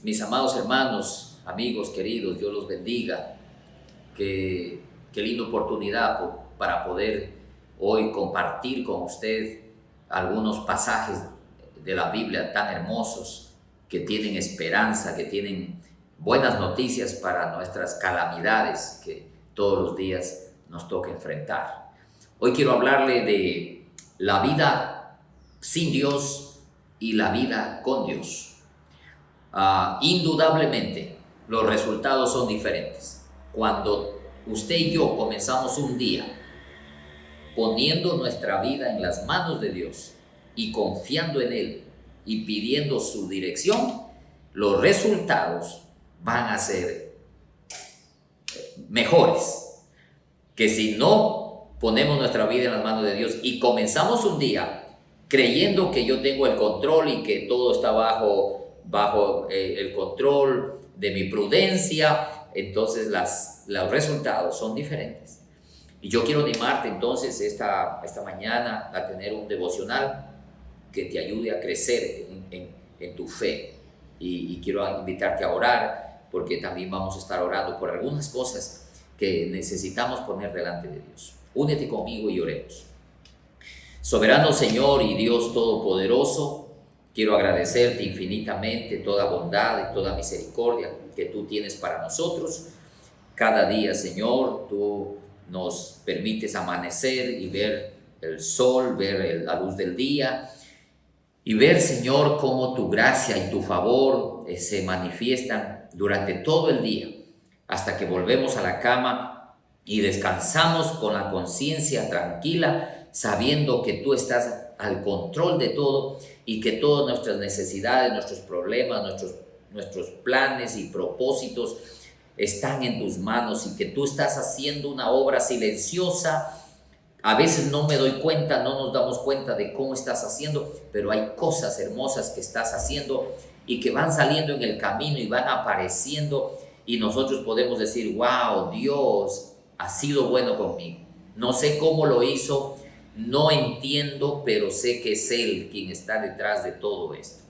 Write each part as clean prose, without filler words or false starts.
Mis amados hermanos, amigos queridos, Dios los bendiga. Qué linda oportunidad para poder hoy compartir con usted algunos pasajes de la Biblia tan hermosos que tienen esperanza, que tienen buenas noticias para nuestras calamidades que todos los días nos toca enfrentar. Hoy quiero hablarle de la vida sin Dios y la vida con Dios. Indudablemente los resultados son diferentes. Cuando usted y yo comenzamos un día poniendo nuestra vida en las manos de Dios y confiando en Él y pidiendo su dirección, los resultados van a ser mejores que si no ponemos nuestra vida en las manos de Dios y comenzamos un día creyendo que yo tengo el control y que todo está bajo el control de mi prudencia. Entonces los resultados son diferentes. Y yo quiero animarte entonces esta mañana a tener un devocional que te ayude a crecer en tu fe. Y quiero invitarte a orar, porque también vamos a estar orando por algunas cosas que necesitamos poner delante de Dios. Únete conmigo y oremos. Soberano Señor y Dios Todopoderoso, quiero agradecerte infinitamente toda bondad y toda misericordia que tú tienes para nosotros. Cada día, Señor, tú nos permites amanecer y ver el sol, ver la luz del día y ver, Señor, cómo tu gracia y tu favor se manifiestan durante todo el día hasta que volvemos a la cama y descansamos con la conciencia tranquila, sabiendo que tú estás al control de todo y que todas nuestras necesidades, nuestros problemas, nuestros planes y propósitos están en tus manos y que tú estás haciendo una obra silenciosa. A veces no me doy cuenta, no nos damos cuenta de cómo estás haciendo, pero hay cosas hermosas que estás haciendo y que van saliendo en el camino y van apareciendo y nosotros podemos decir, wow, Dios ha sido bueno conmigo. No sé cómo lo hizo, no entiendo, pero sé que es Él quien está detrás de todo esto.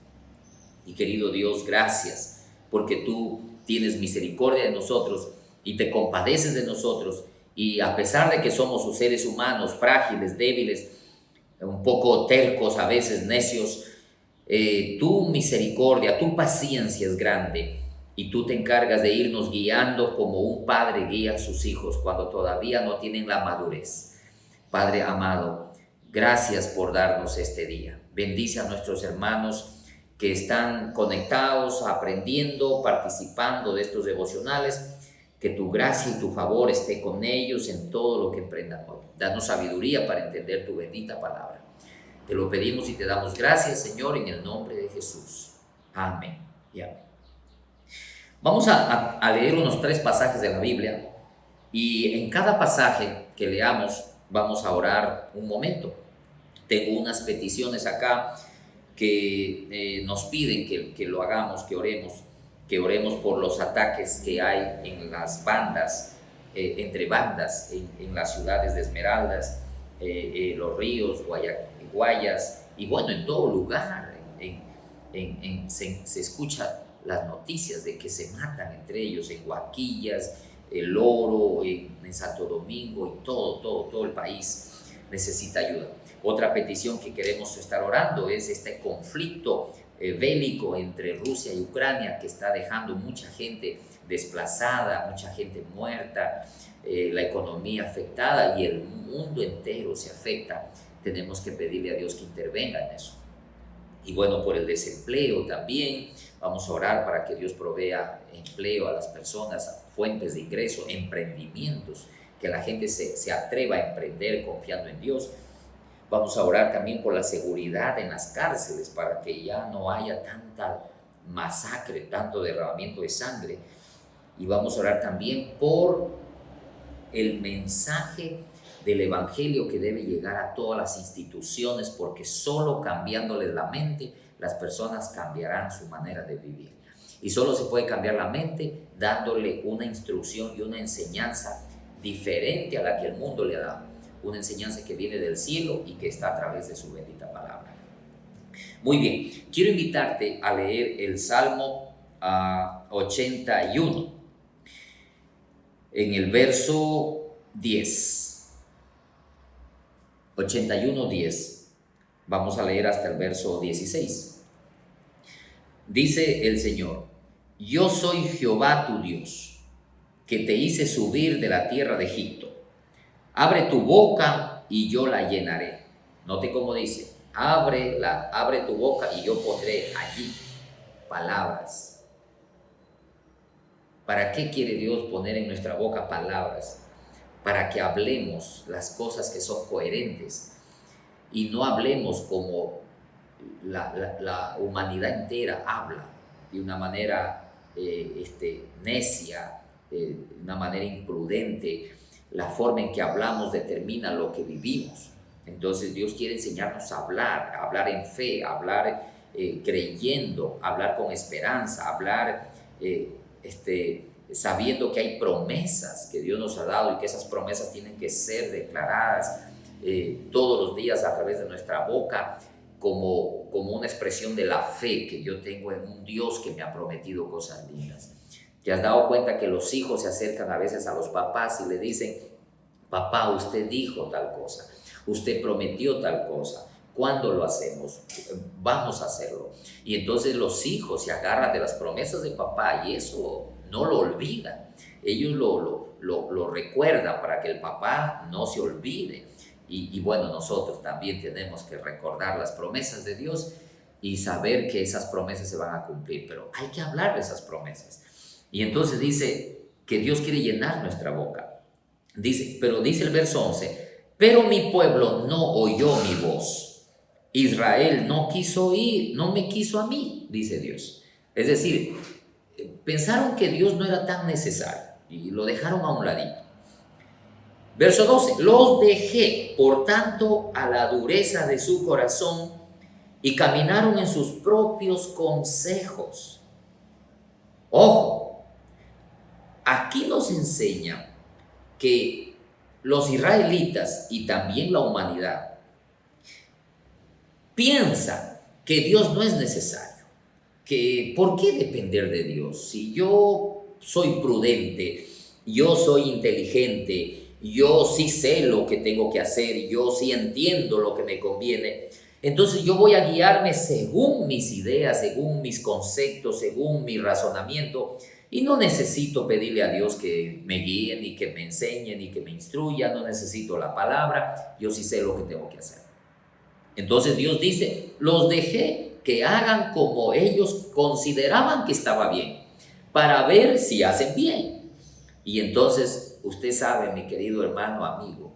Y querido Dios, gracias, porque tú tienes misericordia de nosotros y te compadeces de nosotros. Y a pesar de que somos sus seres humanos, frágiles, débiles, un poco tercos, a veces necios, tu misericordia, tu paciencia es grande. Y tú te encargas de irnos guiando como un padre guía a sus hijos cuando todavía no tienen la madurez. Padre amado, gracias por darnos este día. Bendice a nuestros hermanos que están conectados, aprendiendo, participando de estos devocionales. Que tu gracia y tu favor esté con ellos en todo lo que emprendan hoy. Danos sabiduría para entender tu bendita palabra. Te lo pedimos y te damos gracias, Señor, en el nombre de Jesús. Amén y amén. Vamos a leer unos 3 pasajes de la Biblia y en cada pasaje que leamos vamos a orar un momento. Tengo unas peticiones acá que nos piden que lo hagamos, que oremos por los ataques que hay en las bandas, entre bandas en las ciudades de Esmeraldas, Los Ríos, Guayas, y bueno, en todo lugar se escuchan las noticias de que se matan entre ellos, en Huaquillas, El Oro, en Santo Domingo, y todo el país necesita ayuda. Otra petición que queremos estar orando es este conflicto bélico entre Rusia y Ucrania, que está dejando mucha gente desplazada, mucha gente muerta, la economía afectada y el mundo entero se afecta. Tenemos que pedirle a Dios que intervenga en eso. Y bueno, por el desempleo también vamos a orar para que Dios provea empleo a las personas, fuentes de ingreso, emprendimientos, que la gente se atreva a emprender confiando en Dios. Vamos a orar también por la seguridad en las cárceles para que ya no haya tanta masacre, tanto derramamiento de sangre. Y vamos a orar también por el mensaje del evangelio que debe llegar a todas las instituciones, porque solo cambiándoles la mente las personas cambiarán su manera de vivir. Y solo se puede cambiar la mente dándole una instrucción y una enseñanza diferente a la que el mundo le ha dado. Una enseñanza que viene del cielo y que está a través de su bendita palabra. Muy bien, quiero invitarte a leer el Salmo 81, en el verso 10. 81:10. Vamos a leer hasta el verso 16. Dice el Señor: yo soy Jehová tu Dios, que te hice subir de la tierra de Egipto. Abre tu boca y yo la llenaré. Note cómo dice: abre tu boca y yo pondré allí palabras. ¿Para qué quiere Dios poner en nuestra boca palabras? Para que hablemos las cosas que son coherentes y no hablemos como la humanidad entera habla, de una manera necia, de una manera imprudente. La forma en que hablamos determina lo que vivimos. Entonces Dios quiere enseñarnos a hablar en fe, hablar creyendo, hablar con esperanza, hablar sabiendo que hay promesas que Dios nos ha dado y que esas promesas tienen que ser declaradas todos los días a través de nuestra boca como una expresión de la fe que yo tengo en un Dios que me ha prometido cosas lindas. ¿Te has dado cuenta que los hijos se acercan a veces a los papás y le dicen: papá, usted dijo tal cosa, usted prometió tal cosa, ¿cuándo lo hacemos? Vamos a hacerlo. Y entonces los hijos se agarran de las promesas de papá y eso no lo olvidan. Ellos lo recuerdan para que el papá no se olvide. Y bueno, nosotros también tenemos que recordar las promesas de Dios y saber que esas promesas se van a cumplir, pero hay que hablar de esas promesas. Y entonces dice que Dios quiere llenar nuestra boca. Dice el verso 11: pero mi pueblo no oyó mi voz. Israel no me quiso a mí, dice Dios. Es decir, pensaron que Dios no era tan necesario y lo dejaron a un ladito. Verso 12: los dejé, por tanto, a la dureza de su corazón y caminaron en sus propios consejos. Ojo, aquí nos enseña que los israelitas y también la humanidad piensan que Dios no es necesario, que ¿por qué depender de Dios? Si yo soy prudente, yo soy inteligente, yo sí sé lo que tengo que hacer, yo sí entiendo lo que me conviene, entonces yo voy a guiarme según mis ideas, según mis conceptos, según mi razonamiento, y no necesito pedirle a Dios que me guíen y que me enseñen y que me instruyan, no necesito la palabra, yo sí sé lo que tengo que hacer. Entonces Dios dice: los dejé que hagan como ellos consideraban que estaba bien, para ver si hacen bien. Y entonces usted sabe, mi querido hermano, amigo,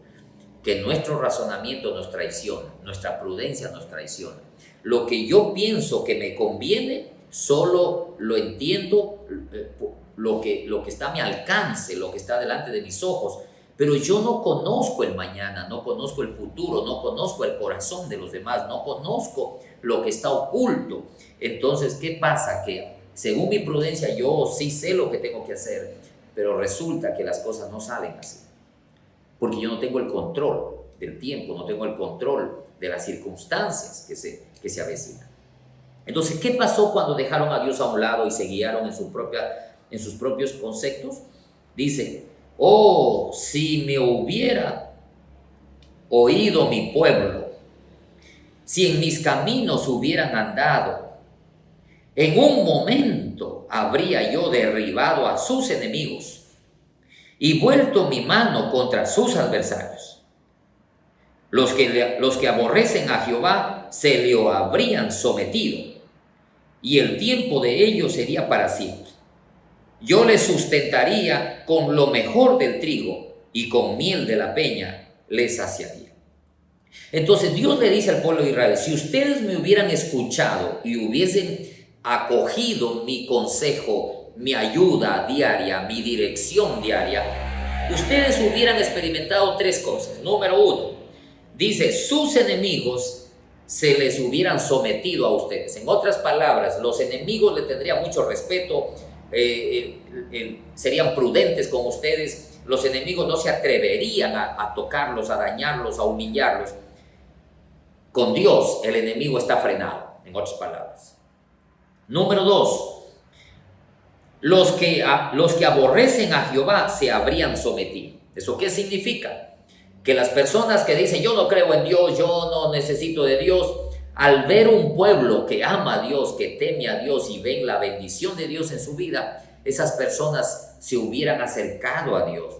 que nuestro razonamiento nos traiciona, nuestra prudencia nos traiciona. Lo que yo pienso que me conviene, solo lo entiendo, lo que está a mi alcance, lo que está delante de mis ojos, pero yo no conozco el mañana, no conozco el futuro, no conozco el corazón de los demás, no conozco lo que está oculto. Entonces, ¿qué pasa? Que según mi prudencia yo sí sé lo que tengo que hacer, pero resulta que las cosas no salen así, porque yo no tengo el control del tiempo, no tengo el control de las circunstancias que se avecinan. Entonces, ¿qué pasó cuando dejaron a Dios a un lado y se guiaron en sus propios conceptos? Dice: oh, si me hubiera oído mi pueblo, si en mis caminos hubieran andado, en un momento habría yo derribado a sus enemigos y vuelto mi mano contra sus adversarios. Los que aborrecen a Jehová se le habrían sometido, y el tiempo de ellos sería para siempre. Yo les sustentaría con lo mejor del trigo, y con miel de la peña les saciaría. Entonces Dios le dice al pueblo de Israel: si ustedes me hubieran escuchado y hubiesen acogido mi consejo, mi ayuda diaria, mi dirección diaria, ustedes hubieran experimentado tres cosas. Número uno, dice: sus enemigos se les hubieran sometido a ustedes. En otras palabras, los enemigos le tendrían mucho respeto, serían prudentes con ustedes. Los enemigos no se atreverían a tocarlos, a dañarlos, a humillarlos. Con Dios el enemigo está frenado, en otras palabras. Número dos, los que aborrecen a Jehová se habrían sometido. ¿Eso qué significa? Que las personas que dicen yo no creo en Dios, yo no necesito de Dios, al ver un pueblo que ama a Dios, que teme a Dios y ven la bendición de Dios en su vida, esas personas se hubieran acercado a Dios,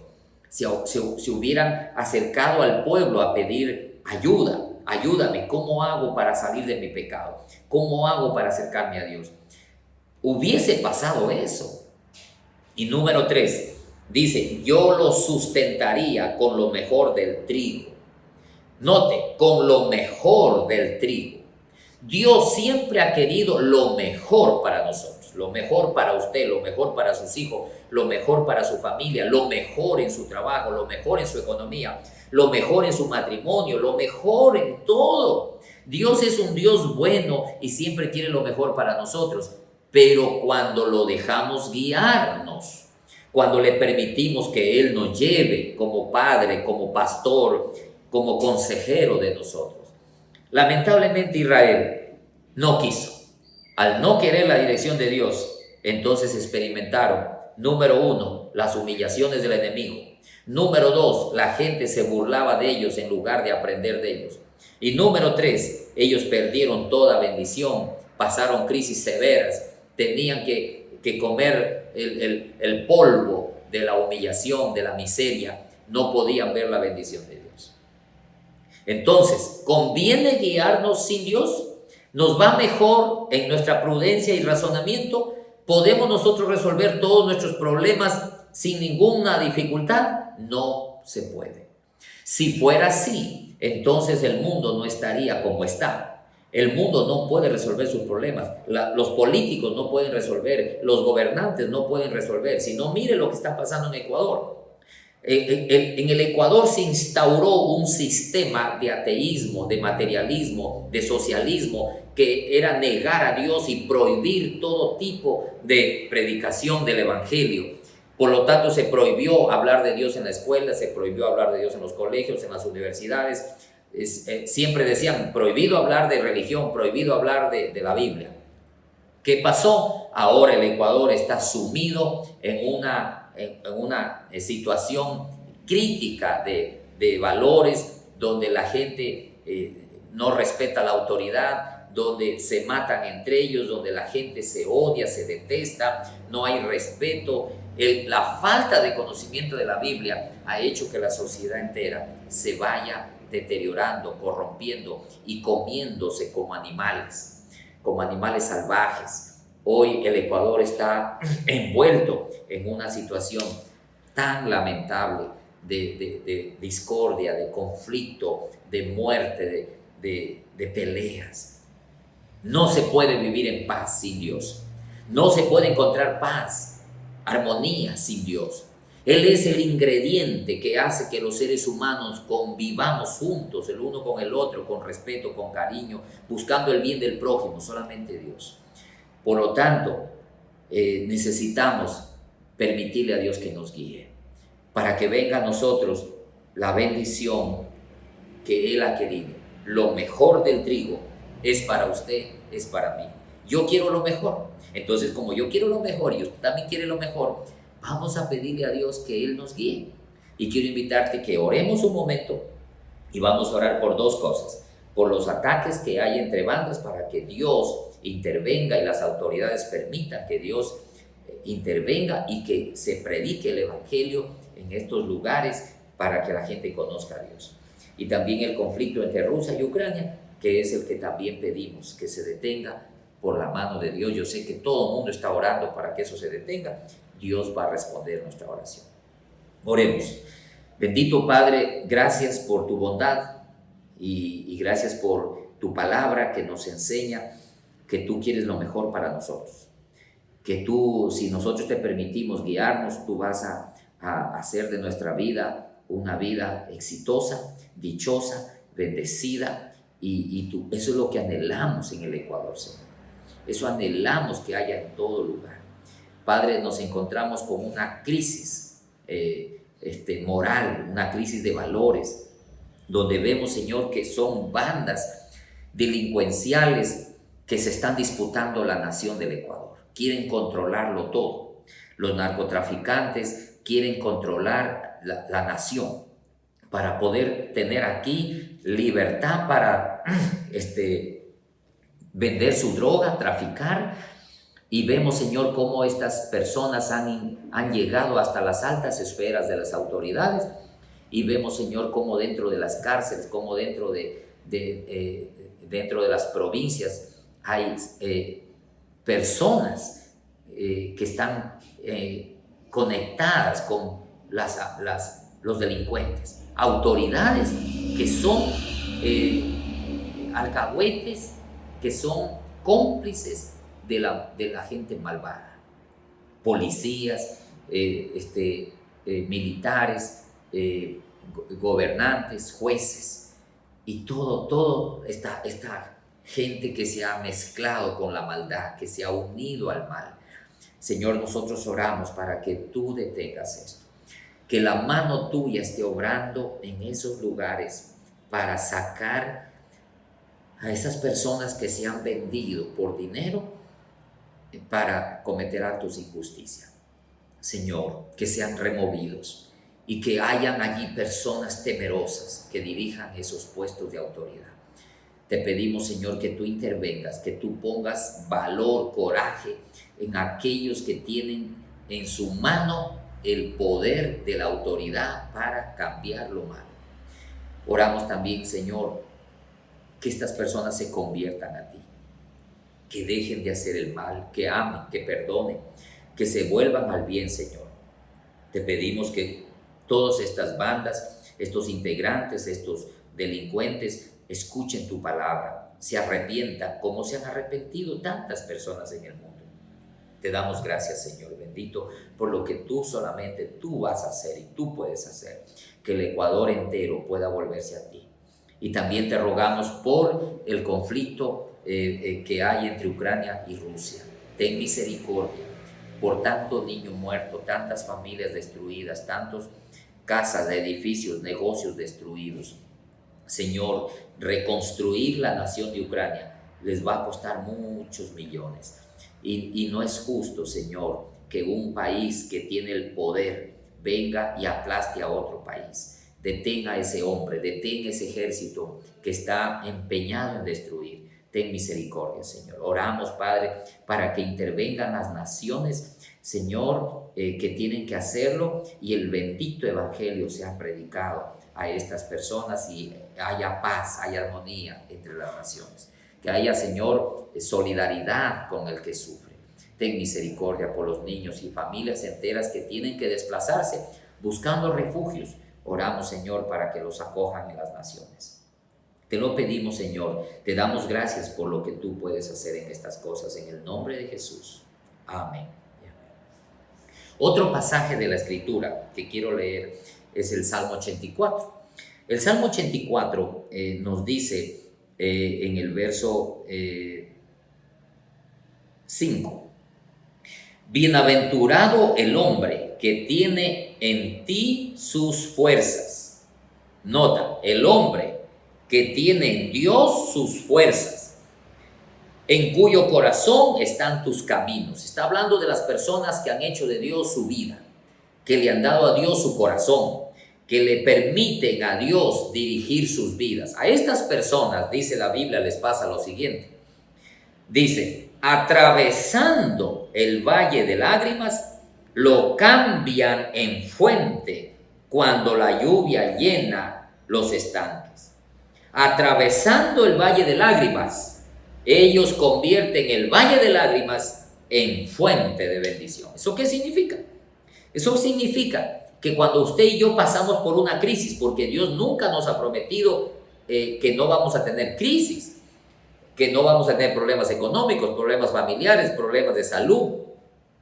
se hubieran acercado al pueblo a pedir ayuda. Ayúdame, ¿cómo hago para salir de mi pecado? ¿Cómo hago para acercarme a Dios? Hubiese pasado eso. Y número 3, dice, yo lo sustentaría con lo mejor del trigo. Note, con lo mejor del trigo. Dios siempre ha querido lo mejor para nosotros, lo mejor para usted, lo mejor para sus hijos, lo mejor para su familia, lo mejor en su trabajo, lo mejor en su economía, lo mejor en su matrimonio, lo mejor en todo. Dios es un Dios bueno y siempre quiere lo mejor para nosotros, pero cuando lo dejamos guiarnos, cuando le permitimos que Él nos lleve como padre, como pastor, como consejero de nosotros. Lamentablemente Israel no quiso. Al no querer la dirección de Dios, entonces experimentaron, número 1, las humillaciones del enemigo. Número 2, la gente se burlaba de ellos en lugar de aprender de ellos. Y número 3, ellos perdieron toda bendición, pasaron crisis severas, tenían que comer el polvo de la humillación, de la miseria, no podían ver la bendición de Dios. Entonces, ¿conviene guiarnos sin Dios? ¿Nos va mejor en nuestra prudencia y razonamiento? ¿Podemos nosotros resolver todos nuestros problemas sin ninguna dificultad? No se puede. Si fuera así, entonces el mundo no estaría como está. El mundo no puede resolver sus problemas. Los políticos no pueden resolver, los gobernantes no pueden resolver. Si no, mire lo que está pasando en Ecuador. En el Ecuador se instauró un sistema de ateísmo, de materialismo, de socialismo, que era negar a Dios y prohibir todo tipo de predicación del evangelio. Por lo tanto, se prohibió hablar de Dios en la escuela, se prohibió hablar de Dios en los colegios, en las universidades. Siempre decían, prohibido hablar de religión, prohibido hablar de la Biblia. ¿Qué pasó? Ahora el Ecuador está sumido en una situación crítica de valores, donde la gente no respeta la autoridad, donde se matan entre ellos, donde la gente se odia, se detesta, no hay respeto. La falta de conocimiento de la Biblia ha hecho que la sociedad entera se vaya deteriorando, corrompiendo y comiéndose como animales salvajes. Hoy el Ecuador está envuelto en una situación tan lamentable de discordia, de conflicto, de muerte, de peleas. No se puede vivir en paz sin Dios. No se puede encontrar paz, armonía sin Dios. Él es el ingrediente que hace que los seres humanos convivamos juntos, el uno con el otro, con respeto, con cariño, buscando el bien del prójimo, solamente Dios. Por lo tanto, necesitamos permitirle a Dios que nos guíe, para que venga a nosotros la bendición que Él ha querido. Lo mejor del trigo es para usted, es para mí. Yo quiero lo mejor. Entonces, como yo quiero lo mejor y usted también quiere lo mejor, vamos a pedirle a Dios que Él nos guíe. Y quiero invitarte que oremos un momento y vamos a orar por dos cosas. Por los ataques que hay entre bandas, para que Dios intervenga y las autoridades permitan que Dios intervenga y que se predique el evangelio en estos lugares para que la gente conozca a Dios. Y también el conflicto entre Rusia y Ucrania, que es el que también pedimos que se detenga por la mano de Dios. Yo sé que todo el mundo está orando para que eso se detenga. Dios va a responder nuestra oración. Oremos. Bendito Padre, gracias por tu bondad y gracias por tu palabra que nos enseña que tú quieres lo mejor para nosotros. Que tú, si nosotros te permitimos guiarnos, tú vas a hacer de nuestra vida una vida exitosa, dichosa, bendecida, y eso es lo que anhelamos en el Ecuador, Señor. Eso anhelamos que haya en todo lugar. Padre, nos encontramos con una crisis moral, una crisis de valores, donde vemos, Señor, que son bandas delincuenciales que se están disputando la nación del Ecuador. Quieren controlarlo todo. Los narcotraficantes quieren controlar la nación para poder tener aquí libertad para vender su droga, traficar. Y vemos, Señor, cómo estas personas han llegado hasta las altas esferas de las autoridades. Y vemos, Señor, cómo dentro de las cárceles, cómo dentro de las provincias hay personas que están conectadas con los delincuentes. Autoridades que son alcahuetes, que son cómplices de la gente malvada. Policías, militares, gobernantes, jueces, y toda esta gente que se ha mezclado con la maldad, que se ha unido al mal. Señor, nosotros oramos para que tú detengas esto, que la mano tuya esté obrando en esos lugares para sacar a esas personas que se han vendido por dinero para cometer actos de injusticia. Señor, que sean removidos y que hayan allí personas temerosas que dirijan esos puestos de autoridad. Te pedimos, Señor, que tú intervengas, que tú pongas valor, coraje en aquellos que tienen en su mano el poder de la autoridad para cambiar lo malo. Oramos también, Señor, que estas personas se conviertan a ti, que dejen de hacer el mal, que amen, que perdonen, que se vuelvan al bien, Señor. Te pedimos que todas estas bandas, estos integrantes, estos delincuentes, escuchen tu palabra, se arrepientan como se han arrepentido tantas personas en el mundo. Te damos gracias, Señor bendito, por lo que solamente tú vas a hacer y tú puedes hacer, que el Ecuador entero pueda volverse a ti. Y también te rogamos por el conflicto que hay entre Ucrania y Rusia. Ten misericordia por tanto niño muerto, tantas familias destruidas, tantas casas, edificios, negocios destruidos. Señor, reconstruir la nación de Ucrania les va a costar muchos millones. Y no es justo, Señor, que un país que tiene el poder venga y aplaste a otro país. Detén a ese hombre, detén ese ejército que está empeñado en destruir. Ten misericordia, Señor. Oramos, Padre, para que intervengan las naciones, Señor, que tienen que hacerlo y el bendito evangelio sea predicado a estas personas y haya paz, haya armonía entre las naciones. Que haya, Señor, solidaridad con el que sufre. Ten misericordia por los niños y familias enteras que tienen que desplazarse buscando refugios. Oramos, Señor, para que los acojan en las naciones. Te lo pedimos, Señor. Te damos gracias por lo que tú puedes hacer en estas cosas. En el nombre de Jesús. Amén. Otro pasaje de la Escritura que quiero leer es el Salmo 84. El Salmo 84 nos dice en el verso 5. Bienaventurado el hombre que tiene en ti sus fuerzas. Nota, el hombre que tiene en Dios sus fuerzas, en cuyo corazón están tus caminos. Está hablando de las personas que han hecho de Dios su vida, que le han dado a Dios su corazón, que le permiten a Dios dirigir sus vidas. A estas personas, dice la Biblia, les pasa lo siguiente. Dice, atravesando el valle de lágrimas, lo cambian en fuente cuando la lluvia llena los estanques. Atravesando el valle de lágrimas, ellos convierten el valle de lágrimas en fuente de bendición. ¿Eso qué significa? Eso significa que cuando usted y yo pasamos por una crisis, porque Dios nunca nos ha prometido que no vamos a tener crisis, que no vamos a tener problemas económicos, problemas familiares, problemas de salud,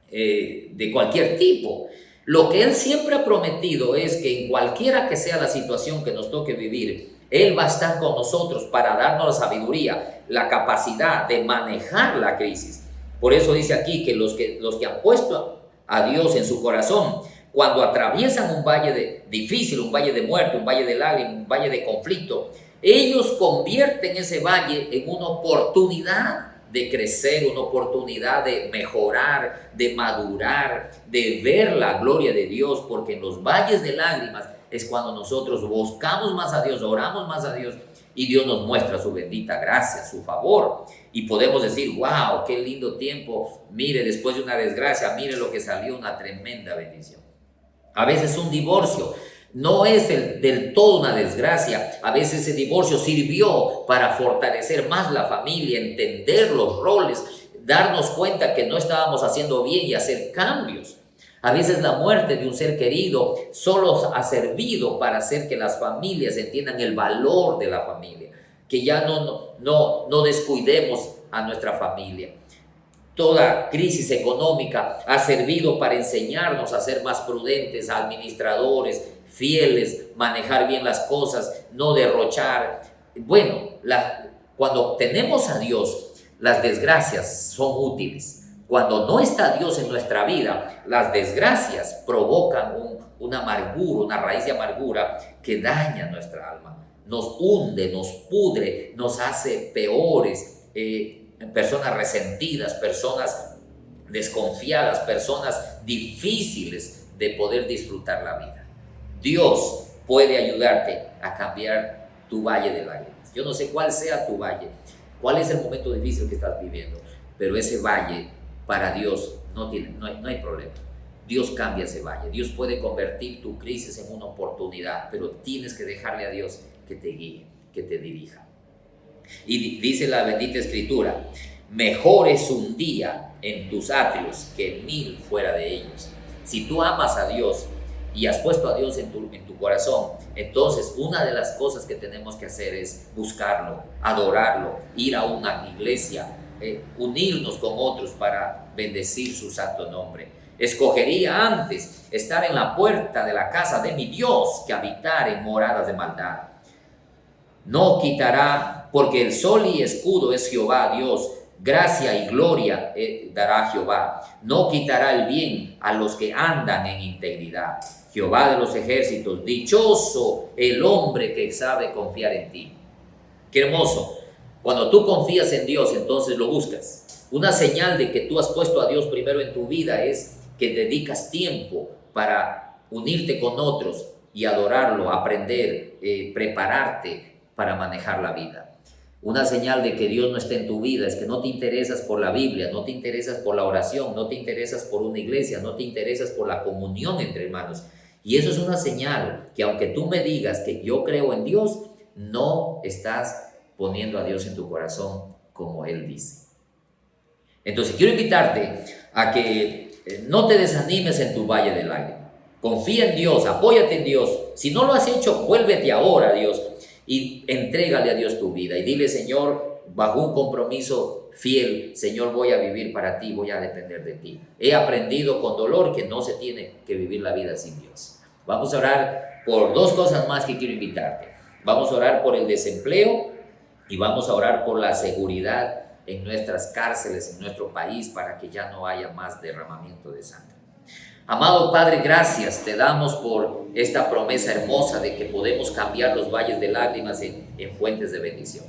de cualquier tipo. Lo que Él siempre ha prometido es que en cualquiera que sea la situación que nos toque vivir, Él va a estar con nosotros para darnos la sabiduría, la capacidad de manejar la crisis. Por eso dice aquí que los que han puesto a Dios en su corazón, cuando atraviesan un valle difícil, un valle de muerte, un valle de lágrimas, un valle de conflicto, ellos convierten ese valle en una oportunidad de crecer, una oportunidad de mejorar, de madurar, de ver la gloria de Dios, porque en los valles de lágrimas es cuando nosotros buscamos más a Dios, oramos más a Dios y Dios nos muestra su bendita gracia, su favor. Y podemos decir, wow, qué lindo tiempo, mire, después de una desgracia, mire lo que salió, una tremenda bendición. A veces un divorcio no es del todo una desgracia. A veces ese divorcio sirvió para fortalecer más la familia, entender los roles, darnos cuenta que no estábamos haciendo bien y hacer cambios. A veces la muerte de un ser querido solo ha servido para hacer que las familias entiendan el valor de la familia, que ya no descuidemos a nuestra familia. Toda crisis económica ha servido para enseñarnos a ser más prudentes, administradores, fieles, manejar bien las cosas, no derrochar. Bueno, cuando tenemos a Dios, las desgracias son útiles. Cuando no está Dios en nuestra vida, las desgracias provocan una amargura, una raíz de amargura que daña nuestra alma, nos hunde, nos pudre, nos hace peores, personas resentidas, personas desconfiadas, personas difíciles de poder disfrutar la vida. Dios puede ayudarte a cambiar tu valle de lágrimas. Yo no sé cuál sea tu valle, cuál es el momento difícil que estás viviendo, pero ese valle para Dios no hay problema. Dios cambia ese valle. Dios puede convertir tu crisis en una oportunidad, pero tienes que dejarle a Dios que te guíe, que te dirija. Y dice la bendita Escritura, mejor es un día en tus atrios que 1000 fuera de ellos. Si tú amas a Dios y has puesto a Dios en tu corazón, entonces una de las cosas que tenemos que hacer es buscarlo, adorarlo, ir a una iglesia, unirnos con otros para bendecir su santo nombre. Escogería antes estar en la puerta de la casa de mi Dios que habitar en moradas de maldad. No quitará, porque el sol y escudo es Jehová Dios, gracia y gloria dará Jehová. No quitará el bien a los que andan en integridad. Jehová de los ejércitos, dichoso el hombre que sabe confiar en ti. Qué hermoso. Cuando tú confías en Dios, entonces lo buscas. Una señal de que tú has puesto a Dios primero en tu vida es que dedicas tiempo para unirte con otros y adorarlo, aprender, prepararte para manejar la vida. Una señal de que Dios no está en tu vida es que no te interesas por la Biblia, no te interesas por la oración, no te interesas por una iglesia, no te interesas por la comunión entre hermanos. Y eso es una señal que aunque tú me digas que yo creo en Dios, no estás poniendo a Dios en tu corazón como Él dice. Entonces quiero invitarte a que no te desanimes en tu valle de lágrimas. Confía en Dios, apóyate en Dios. Si no lo has hecho, vuélvete ahora a Dios y entrégale a Dios tu vida y dile, Señor, bajo un compromiso fiel, Señor, voy a vivir para ti, voy a depender de ti. He aprendido con dolor que no se tiene que vivir la vida sin Dios. Vamos a orar por dos cosas más que quiero invitarte. Vamos a orar por el desempleo y vamos a orar por la seguridad en nuestras cárceles, en nuestro país, para que ya no haya más derramamiento de sangre. Amado Padre, gracias te damos por esta promesa hermosa de que podemos cambiar los valles de lágrimas en fuentes de bendición.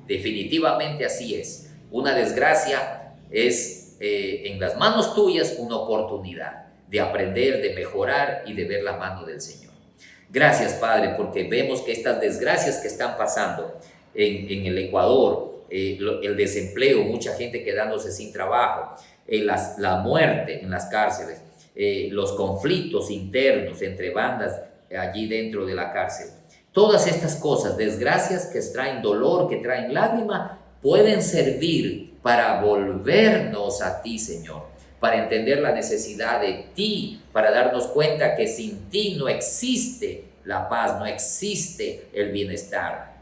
Definitivamente así es. Una desgracia es en las manos tuyas una oportunidad de aprender, de mejorar y de ver la mano del Señor. Gracias, Padre, porque vemos que estas desgracias que están pasando en el Ecuador, el desempleo, mucha gente quedándose sin trabajo, la muerte en las cárceles, los conflictos internos entre bandas allí dentro de la cárcel. Todas estas cosas, desgracias que traen dolor, que traen lágrima, pueden servir para volvernos a ti, Señor, para entender la necesidad de ti, para darnos cuenta que sin ti no existe la paz, no existe el bienestar.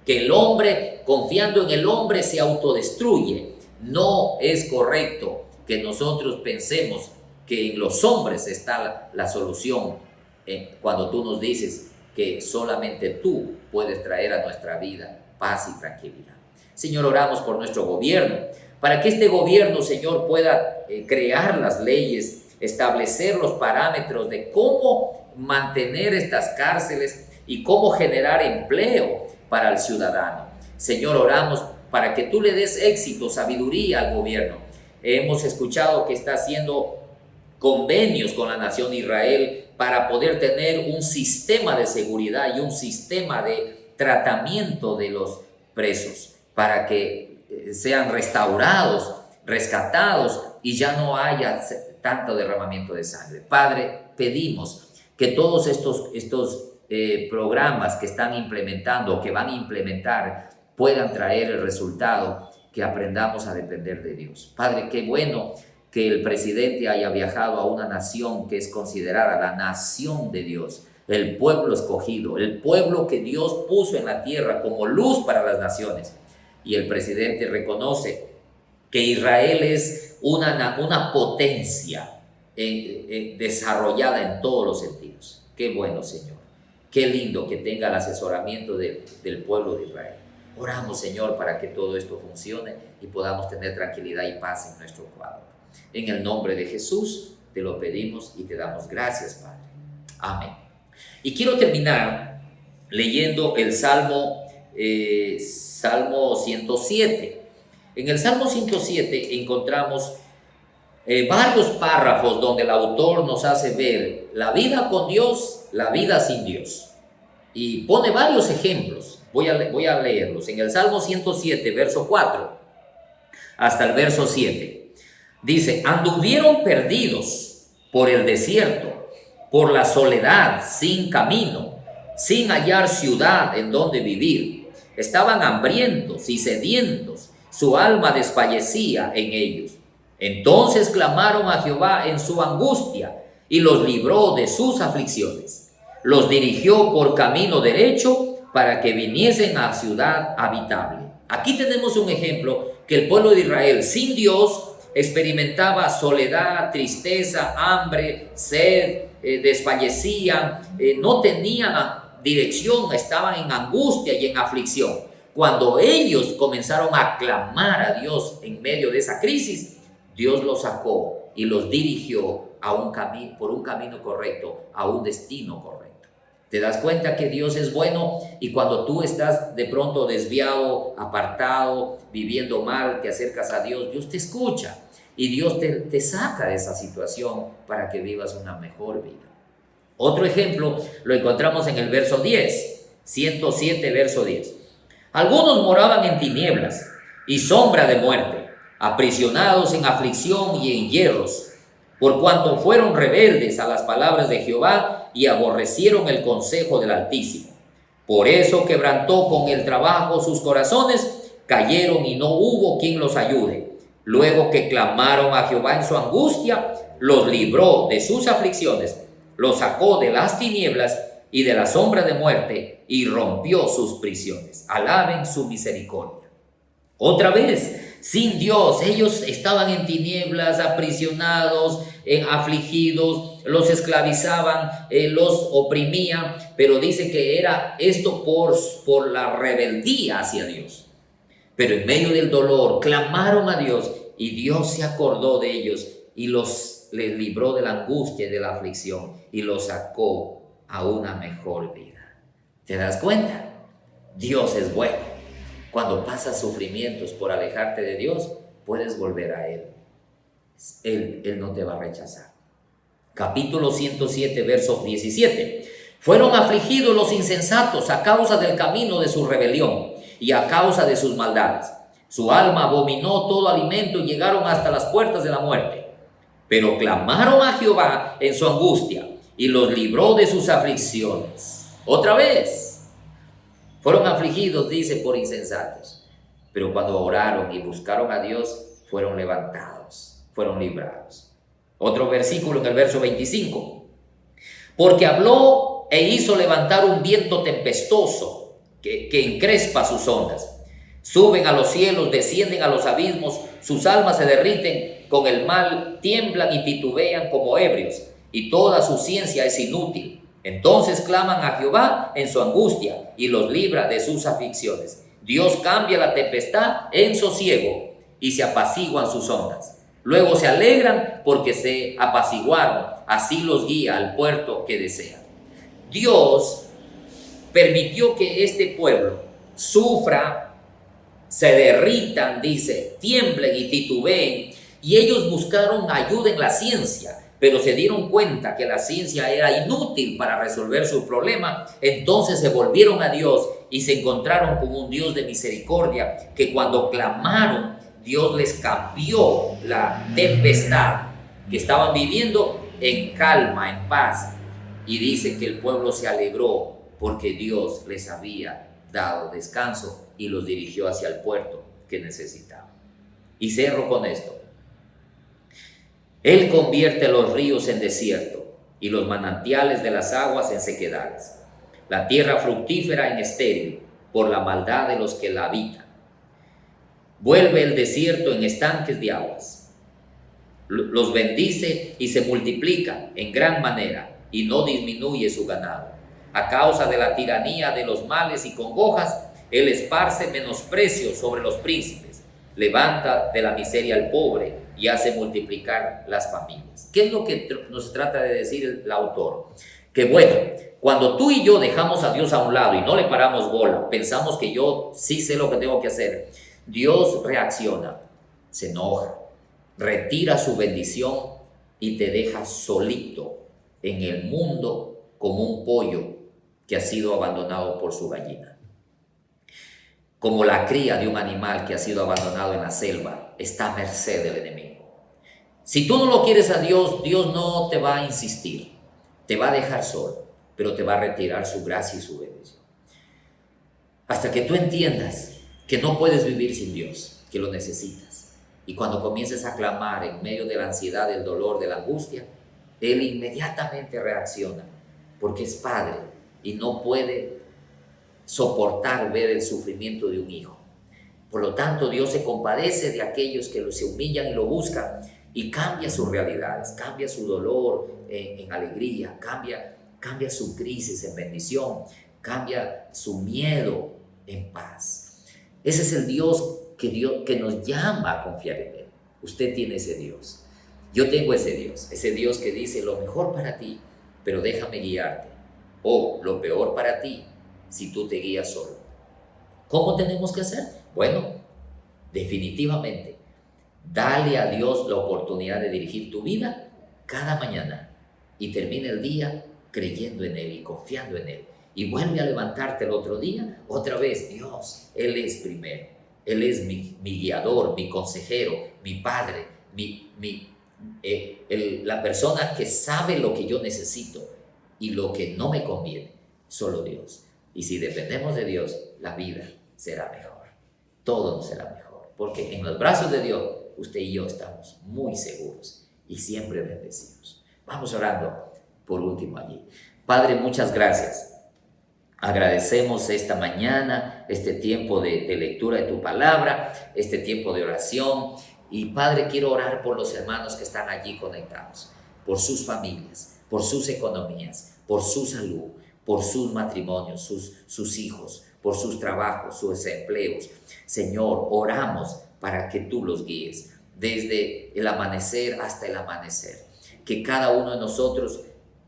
Que el hombre, confiando en el hombre, se autodestruye. No es correcto que nosotros pensemos que en los hombres está la solución cuando tú nos dices que solamente tú puedes traer a nuestra vida paz y tranquilidad. Señor, oramos por nuestro gobierno, para que este gobierno, Señor, pueda crear las leyes, establecer los parámetros de cómo mantener estas cárceles y cómo generar empleo para el ciudadano. Señor, oramos para que tú le des éxito, sabiduría al gobierno. Hemos escuchado que está haciendo convenios con la nación de Israel para poder tener un sistema de seguridad y un sistema de tratamiento de los presos, para que sean restaurados, rescatados y ya no haya tanto derramamiento de sangre. Padre, pedimos que todos estos programas que están implementando, que van a implementar, puedan traer el resultado, que aprendamos a depender de Dios. Padre, qué bueno que el presidente haya viajado a una nación que es considerada la nación de Dios, el pueblo escogido, el pueblo que Dios puso en la tierra como luz para las naciones. Y el presidente reconoce que Israel es una potencia desarrollada en todos los sentidos. Qué bueno, Señor. Qué lindo que tenga el asesoramiento del pueblo de Israel. Oramos, Señor, para que todo esto funcione y podamos tener tranquilidad y paz en nuestro Ecuador. En el nombre de Jesús te lo pedimos y te damos gracias, Padre. Amén. Y quiero terminar leyendo el Salmo 107. En el Salmo 107 encontramos varios párrafos donde el autor nos hace ver la vida con Dios, la vida sin Dios. Y pone varios ejemplos. Voy a leerlos. En el Salmo 107, verso 4 hasta el verso 7. Dice: anduvieron perdidos por el desierto, por la soledad, sin camino, sin hallar ciudad en donde vivir. Estaban hambrientos y sedientos, su alma desfallecía en ellos. Entonces clamaron a Jehová en su angustia y los libró de sus aflicciones. Los dirigió por camino derecho para que viniesen a ciudad habitable. Aquí tenemos un ejemplo que el pueblo de Israel sin Dios experimentaba soledad, tristeza, hambre, sed, desfallecían, no tenían dirección, estaban en angustia y en aflicción. Cuando ellos comenzaron a clamar a Dios en medio de esa crisis, Dios los sacó y los dirigió por un camino correcto, a un destino correcto. Te das cuenta que Dios es bueno, y cuando tú estás de pronto desviado, apartado, viviendo mal, te acercas a Dios, Dios te escucha y Dios te saca de esa situación para que vivas una mejor vida. Otro ejemplo lo encontramos en el verso 10, 107, verso 10. Algunos moraban en tinieblas y sombra de muerte, aprisionados en aflicción y en hierros, por cuanto fueron rebeldes a las palabras de Jehová y aborrecieron el consejo del Altísimo. Por eso quebrantó con el trabajo sus corazones, cayeron y no hubo quien los ayude. Luego que clamaron a Jehová en su angustia, los libró de sus aflicciones, los sacó de las tinieblas y de la sombra de muerte y rompió sus prisiones. Alaben su misericordia. Otra vez, sin Dios, ellos estaban en tinieblas, aprisionados, afligidos, los esclavizaban, los oprimían, pero dice que era esto por la rebeldía hacia Dios. Pero en medio del dolor clamaron a Dios y Dios se acordó de ellos y les libró de la angustia y de la aflicción y los sacó a una mejor vida. ¿Te das cuenta? Dios es bueno. Cuando pasas sufrimientos por alejarte de Dios, puedes volver a Él. Él no te va a rechazar. Capítulo 107, verso 17. Fueron afligidos los insensatos a causa del camino de su rebelión y a causa de sus maldades. Su alma abominó todo alimento y llegaron hasta las puertas de la muerte. Pero clamaron a Jehová en su angustia y los libró de sus aflicciones. Otra vez. Fueron afligidos, dice, por insensatos, pero cuando oraron y buscaron a Dios, fueron levantados, fueron librados. Otro versículo en el verso 25. Porque habló e hizo levantar un viento tempestuoso que encrespa sus ondas. Suben a los cielos, descienden a los abismos, sus almas se derriten con el mal, tiemblan y titubean como ebrios, y toda su ciencia es inútil. Entonces claman a Jehová en su angustia y los libra de sus aflicciones. Dios cambia la tempestad en sosiego y se apaciguan sus ondas. Luego se alegran porque se apaciguaron, así los guía al puerto que desean. Dios permitió que este pueblo sufra se derritan, dice, tiemblen y titubeen. Y ellos buscaron ayuda en la ciencia, pero se dieron cuenta que la ciencia era inútil para resolver su problema. Entonces se volvieron a Dios y se encontraron con un Dios de misericordia, que cuando clamaron, Dios les cambió la tempestad que estaban viviendo en calma, en paz. Y dice que el pueblo se alegró porque Dios les había dado descanso y los dirigió hacia el puerto que necesitaban. Y cierro con esto. Él convierte los ríos en desierto y los manantiales de las aguas en sequedades, la tierra fructífera en estéril por la maldad de los que la habitan. Vuelve el desierto en estanques de aguas. Los bendice y se multiplican en gran manera y no disminuye su ganado. A causa de la tiranía de los males y congojas, Él esparce menosprecio sobre los príncipes, levanta de la miseria al pobre y hace multiplicar las familias. ¿Qué es lo que nos trata de decir el autor? Que bueno, cuando tú y yo dejamos a Dios a un lado y no le paramos bola, pensamos que yo sí sé lo que tengo que hacer, Dios reacciona, se enoja, retira su bendición y te deja solito en el mundo como un pollo que ha sido abandonado por su gallina. Como la cría de un animal que ha sido abandonado en la selva, está a merced del enemigo. Si tú no lo quieres a Dios, Dios no te va a insistir, te va a dejar solo, pero te va a retirar su gracia y su bendición. Hasta que tú entiendas que no puedes vivir sin Dios, que lo necesitas. Y cuando comiences a clamar en medio de la ansiedad, del dolor, de la angustia, Él inmediatamente reacciona, porque es Padre y no puede soportar ver el sufrimiento de un hijo. Por lo tanto, Dios se compadece de aquellos que se humillan y lo buscan y cambia sus realidades, cambia su dolor en alegría, cambia su crisis en bendición, cambia su miedo en paz. Ese es el Dios que nos llama a confiar en Él. Usted tiene ese Dios. Yo tengo ese Dios que dice lo mejor para ti, pero déjame guiarte. O lo peor para ti, si tú te guías solo. ¿Cómo tenemos que hacer? Bueno, definitivamente, dale a Dios la oportunidad de dirigir tu vida cada mañana y termina el día creyendo en Él y confiando en Él. Y vuelve a levantarte el otro día, otra vez, Dios, Él es primero. Él es mi guiador, mi consejero, mi padre, la persona que sabe lo que yo necesito y lo que no me conviene, solo Dios. Y si dependemos de Dios, la vida será mejor, todo será mejor, porque en los brazos de Dios, usted y yo estamos muy seguros y siempre bendecidos. Vamos orando por último allí. Padre, muchas gracias. Agradecemos esta mañana, este tiempo de lectura de tu palabra, este tiempo de oración. Y Padre, quiero orar por los hermanos que están allí conectados, por sus familias, por sus economías, por su salud, por sus matrimonios, sus hijos, por sus trabajos, sus empleos. Señor, oramos para que tú los guíes desde el amanecer hasta el amanecer. Que cada uno de nosotros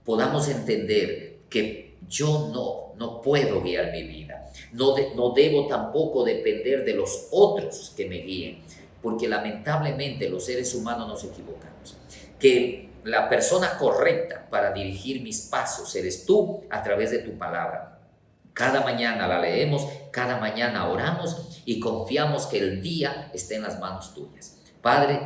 podamos entender que yo no puedo guiar mi vida. No debo tampoco depender de los otros que me guíen, porque lamentablemente los seres humanos nos equivocamos. Que la persona correcta para dirigir mis pasos eres tú a través de tu palabra. Cada mañana la leemos, cada mañana oramos y confiamos que el día está en las manos tuyas. Padre,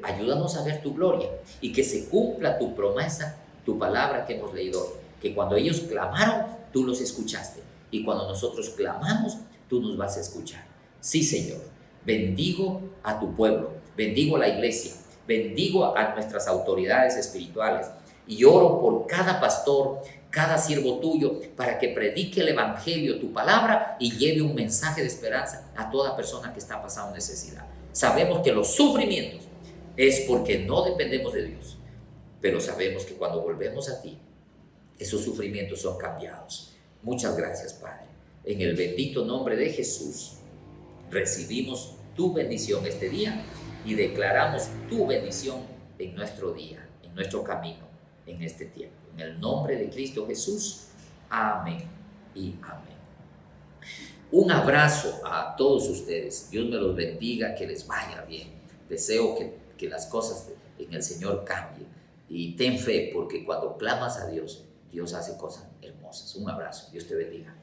ayúdanos a ver tu gloria y que se cumpla tu promesa, tu palabra que hemos leído hoy. Que cuando ellos clamaron, tú los escuchaste. Y cuando nosotros clamamos, tú nos vas a escuchar. Sí, Señor. Bendigo a tu pueblo, bendigo a la iglesia, bendigo a nuestras autoridades espirituales y oro por cada pastor, cada siervo tuyo, para que predique el evangelio, tu palabra, y lleve un mensaje de esperanza a toda persona que está pasando necesidad. Sabemos que los sufrimientos es porque no dependemos de Dios, pero sabemos que cuando volvemos a ti, esos sufrimientos son cambiados. Muchas gracias, Padre. En el bendito nombre de Jesús, recibimos tu bendición este día y declaramos tu bendición en nuestro día, en nuestro camino, en este tiempo. En el nombre de Cristo Jesús, amén y amén. Un abrazo a todos ustedes. Dios me los bendiga, que les vaya bien. Deseo que las cosas en el Señor cambien. Y ten fe, porque cuando clamas a Dios, Dios hace cosas hermosas. Un abrazo. Dios te bendiga.